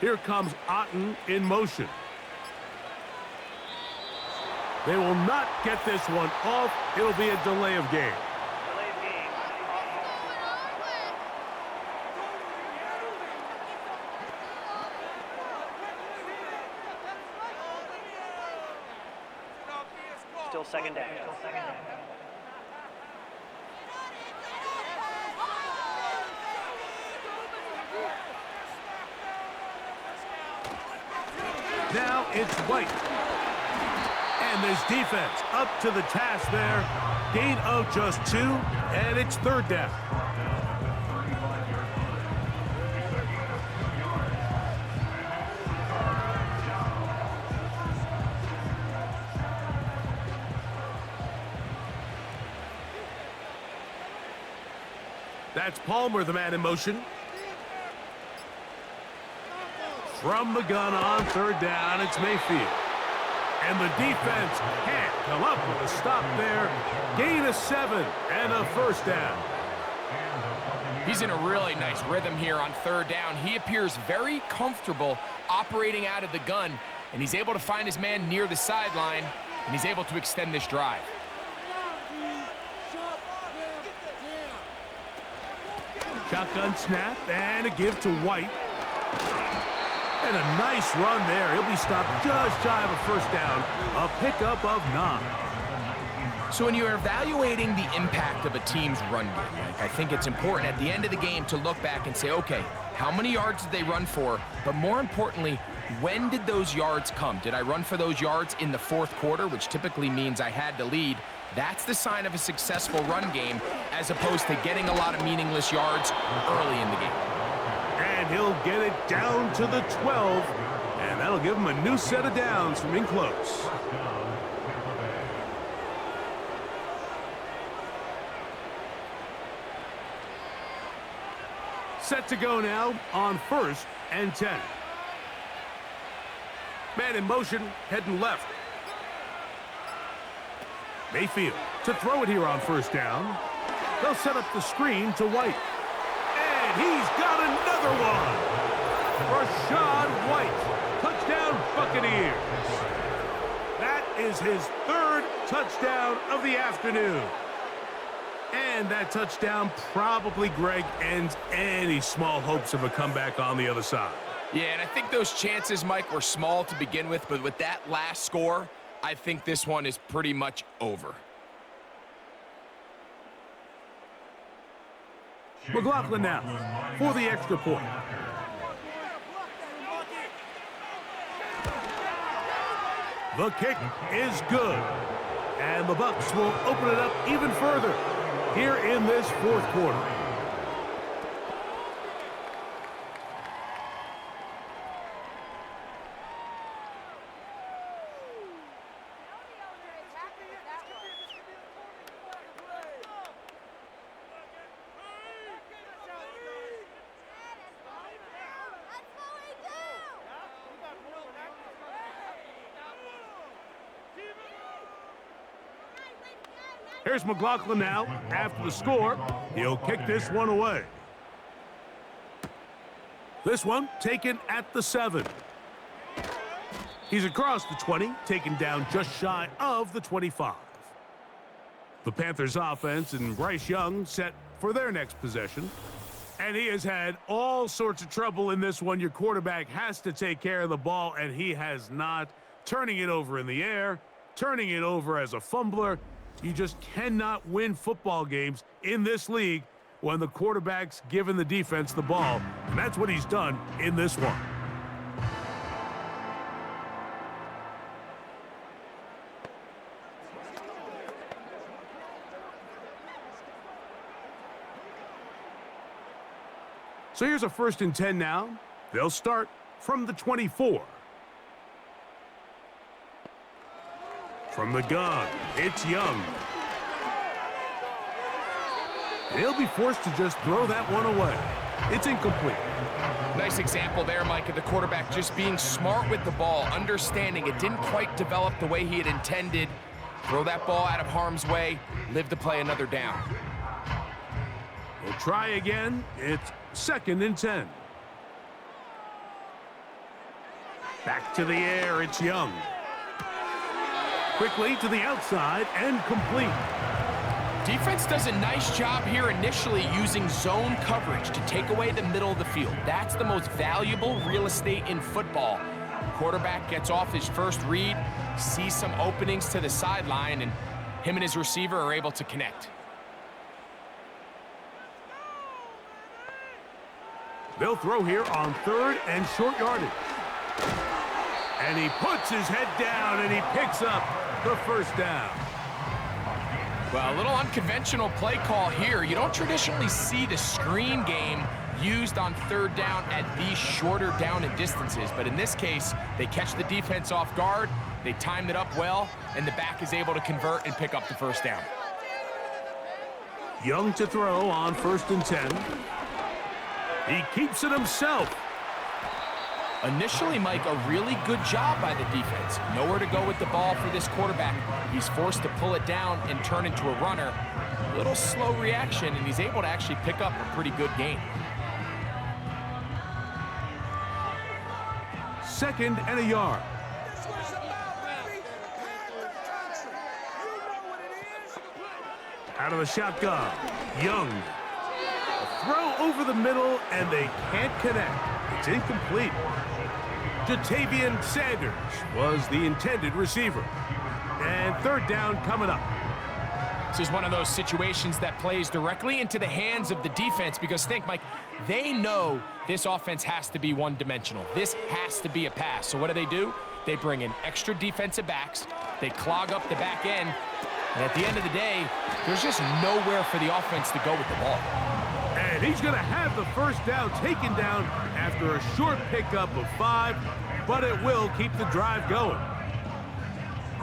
[SPEAKER 3] Here comes Otten in motion. They will not get this one off. It'll be a delay of game.
[SPEAKER 5] Delay of game. Still 2nd down.
[SPEAKER 3] Now it's White. And this defense up to the task there. Gain of just 2, and it's 3rd down. That's Palmer, the man in motion. From the gun on 3rd down, it's Mayfield. And the defense can't come up with a stop there. Gain of 7 and a first down.
[SPEAKER 4] He's in a really nice rhythm here on 3rd down. He appears very comfortable operating out of the gun, and he's able to find his man near the sideline, and he's able to extend this drive.
[SPEAKER 3] Shotgun snap and a give to White. And a nice run there. He'll be stopped just shy of a first down. A pickup of 9.
[SPEAKER 4] So when you're evaluating the impact of a team's run game, I think it's important at the end of the game to look back and say, okay, how many yards did they run for? But more importantly, when did those yards come? Did I run for those yards in the 4th quarter, which typically means I had to lead? That's the sign of a successful run game, as opposed to getting a lot of meaningless yards early in the game.
[SPEAKER 3] And he'll get it down to the 12. And that'll give him a new set of downs from in close. Set to go now on 1st and 10. Man in motion, heading left. Mayfield to throw it here on 1st down. They'll set up the screen to White. And he's got another one. Rashad White. Touchdown, Buccaneers. That is his 3rd touchdown of the afternoon. And that touchdown probably, Greg, ends any small hopes of a comeback on the other side.
[SPEAKER 4] Yeah, and I think those chances, Mike, were small to begin with, but with that last score, I think this one is pretty much over.
[SPEAKER 3] McLaughlin now for the extra point. The kick is good. And the Bucs will open it up even further here in this 4th quarter. Here's McLaughlin now. After the score, he'll kick this one away. This one taken at the 7. He's across the 20, taken down just shy of the 25. The Panthers offense and Bryce Young set for their next possession. And he has had all sorts of trouble in this one. Your quarterback has to take care of the ball, and he has not. Turning it over in the air, turning it over as a fumbler. You just cannot win football games in this league when the quarterback's giving the defense the ball. And that's what he's done in this one. So here's a 1st and 10 now. They'll start from the 24. From the gun, it's Young. He'll be forced to just throw that one away. It's incomplete.
[SPEAKER 4] Nice example there, Mike, of the quarterback just being smart with the ball, understanding it didn't quite develop the way he had intended. Throw that ball out of harm's way, live to play another down.
[SPEAKER 3] We'll try again. It's 2nd and 10. Back to the air, it's Young. Quickly to the outside and complete.
[SPEAKER 4] Defense does a nice job here initially using zone coverage to take away the middle of the field. That's the most valuable real estate in football. Quarterback gets off his first read, sees some openings to the sideline, and him and his receiver are able to connect.
[SPEAKER 3] They'll throw here on 3rd and short yardage. And he puts his head down and he picks up the 1st down.
[SPEAKER 4] Well, a little unconventional play call here. You don't traditionally see the screen game used on 3rd down at these shorter down and distances. But in this case, they catch the defense off guard, they timed it up well, and the back is able to convert and pick up the 1st down.
[SPEAKER 3] Young to throw on 1st and 10. He keeps it himself.
[SPEAKER 4] Initially, Mike, a really good job by the defense. Nowhere to go with the ball for this quarterback. He's forced to pull it down and turn into a runner. A little slow reaction, and he's able to actually pick up a pretty good gain.
[SPEAKER 3] 2nd and a yard. Out of the shotgun, Young. A throw over the middle, and they can't connect. It's incomplete. Jatavian Sanders was the intended receiver. And 3rd down coming up.
[SPEAKER 4] This is one of those situations that plays directly into the hands of the defense because think, Mike, they know this offense has to be one-dimensional. This has to be a pass. So what do? They bring in extra defensive backs. They clog up the back end. And at the end of the day, there's just nowhere for the offense to go with the ball.
[SPEAKER 3] And he's going to have the 1st down taken down after a short pickup of 5, but it will keep the drive going.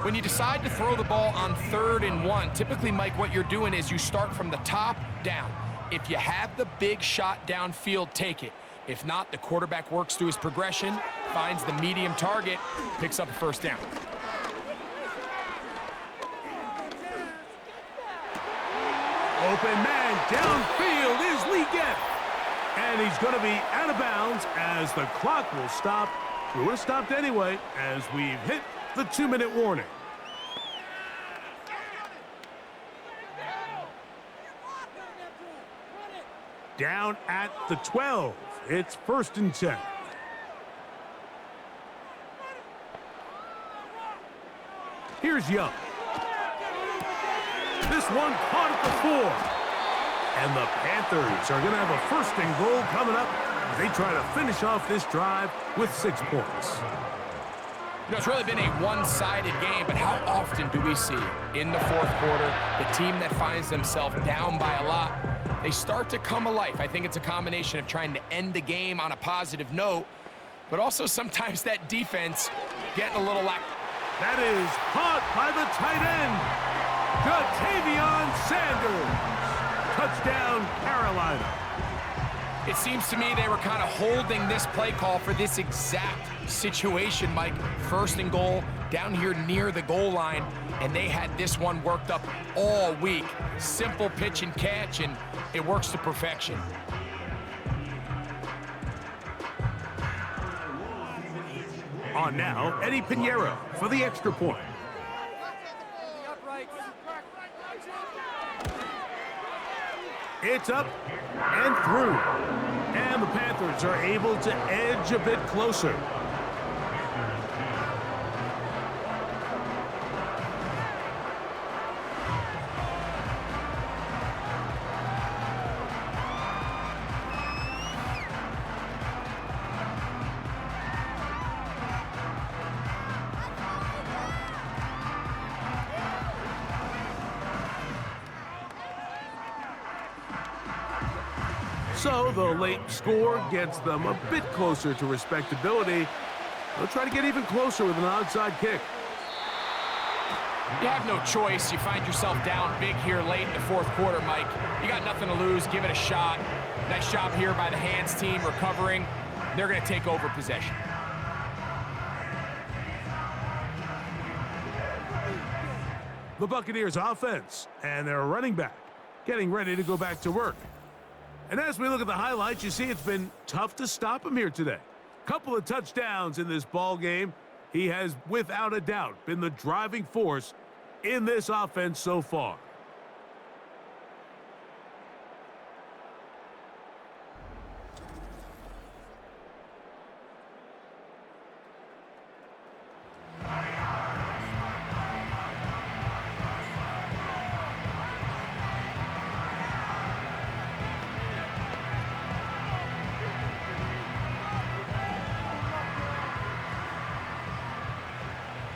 [SPEAKER 4] When you decide to throw the ball on 3rd and 1, typically, Mike, what you're doing is you start from the top down. If you have the big shot downfield, take it. If not, the quarterback works through his progression, finds the medium target, picks up a 1st down.
[SPEAKER 3] Open man downfield is Leggett. And he's going to be out of bounds as the clock will stop. It would have stopped anyway as we've hit the 2-minute warning. Down at the 12. It's 1st and 10. Here's Young. This one caught at the 4. And the Panthers are going to have a 1st and goal coming up as they try to finish off this drive with 6 points.
[SPEAKER 4] You know, it's really been a one-sided game, but how often do we see in the 4th quarter the team that finds themselves down by a lot, they start to come alive. I think it's a combination of trying to end the game on a positive note, but also sometimes that defense getting a little lack.
[SPEAKER 3] That is caught by the tight end, Jatavian Sanders. Touchdown, Carolina.
[SPEAKER 4] It seems to me they were kind of holding this play call for this exact situation, Mike. 1st and goal, down here near the goal line, and they had this one worked up all week. Simple pitch and catch, and it works to perfection.
[SPEAKER 3] On now, Eddie Pinheiro for the extra point. It's up and through. And the Panthers are able to edge a bit closer. So the late score gets them a bit closer to respectability. They'll try to get even closer with an onside kick.
[SPEAKER 4] You have no choice. You find yourself down big here late in the fourth quarter, Mike. You got nothing to lose. Give it a shot. Nice job here by the hands team recovering. They're going to take over possession.
[SPEAKER 3] The Buccaneers offense and their running back getting ready to go back to work. And as we look at the highlights, you see it's been tough to stop him here today. Couple of touchdowns in this ball game. He has, without a doubt, been the driving force in this offense so far.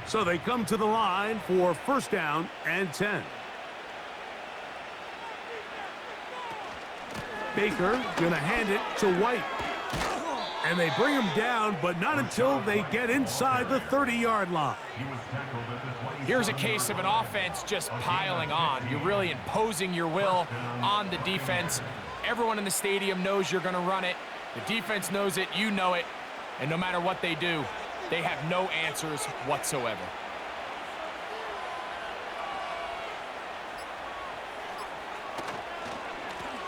[SPEAKER 3] So they come to the line for first down and 10. Baker going to hand it to White. And they bring him down, but not until they get inside the 30-yard line.
[SPEAKER 4] Here's a case of an offense just piling on. You're really imposing your will on the defense. Everyone in the stadium knows you're going to run it. The defense knows it, you know it. And no matter what they do, they have no answers whatsoever.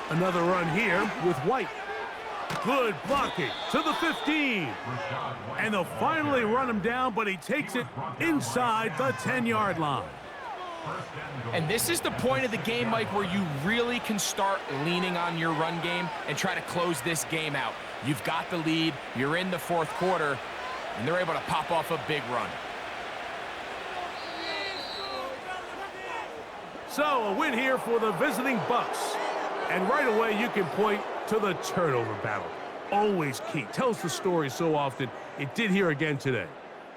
[SPEAKER 3] Another run here with White. Good blocking to the 15. And they'll finally run him down, but he takes it inside the 10-yard line.
[SPEAKER 4] And this is the point of the game, Mike, where you really can start leaning on your run game and try to close this game out. You've got the lead, you're in the fourth quarter, and they're able to pop off a big run.
[SPEAKER 3] So a win here for the visiting Bucs. And right away you can point to the turnover battle. Always key. Tells the story so often. It did here again today.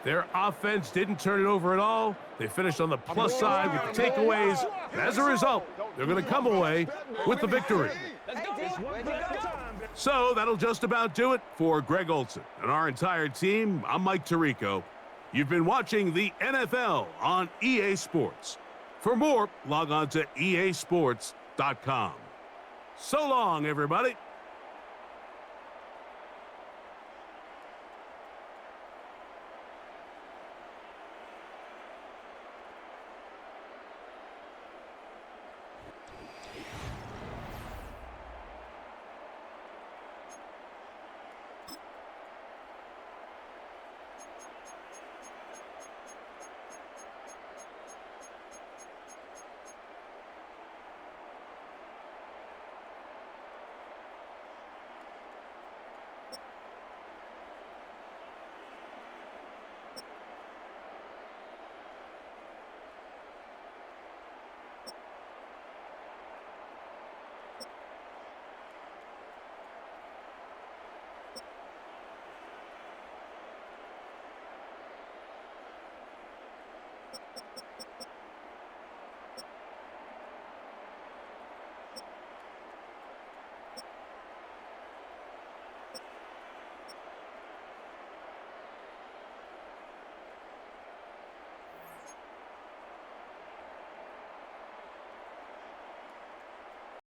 [SPEAKER 3] Their offense didn't turn it over at all. They finished on the plus side with the takeaways. And as a result, they're going to come away with the victory. So that'll just about do it for Greg Olson and our entire team. I'm Mike Tirico. You've been watching the NFL on EA Sports. For more, log on to easports.com. So long, everybody.